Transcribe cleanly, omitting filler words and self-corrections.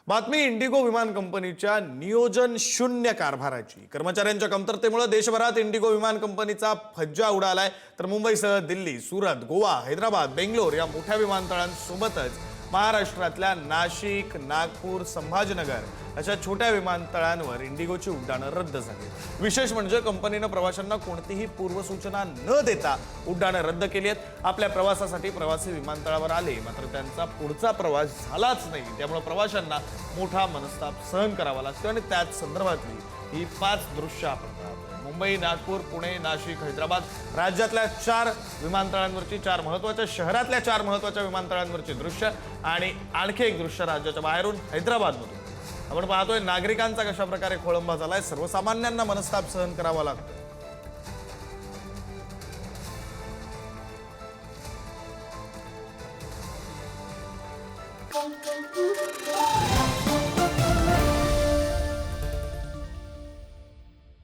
बातमी इंडिगो विमान कंपनीच्या नियोजन शून्य कारभाराची। कर्मचाऱ्यांच्या कमतरतेमुळे देशभरात इंडिगो विमान कंपनीचा फज्जा उडालाय। तर मुंबईसह दिल्ली, सुरत, गोवा, हैदराबाद, बेंगलोर या मोठ्या विमानतळांसोबतच महाराष्ट्रातल्या नाशिक, नागपूर, संभाजीनगर अशा छोट्या विमानतळांवर इंडिगोची उड्डाणं रद्द झाली। विशेष म्हणजे कंपनीने प्रवाशांना कोणतीही पूर्वसूचना न देता उड्डाणं रद्द केली आहेत। आपल्या प्रवासासाठी प्रवासी विमानतळावर आले, मात्र त्यांचा पुढचा प्रवास झालाच नाही। त्यामुळे प्रवाशांना मोठा मनस्ताप सहन करावा लागतो आणि त्याच संदर्भातली ही 5 दृश्य आपण पाहतो। मुंबई, नागपूर, पुणे, नाशिक, हैदराबाद राज्यातल्या 4 विमानतळांवरची 4 महत्त्वाच्या शहरातल्या 4 महत्त्वाच्या विमानतळांवरची दृश्य आणि आणखी एक दृश्य राज्याच्या बाहेरून हैदराबादमधून आपण पाहतोय। नागरिकांचा कशा प्रकारे खोळंबा झालाय, सर्वसामान्यांना मनस्ताप सहन करावा लागतो।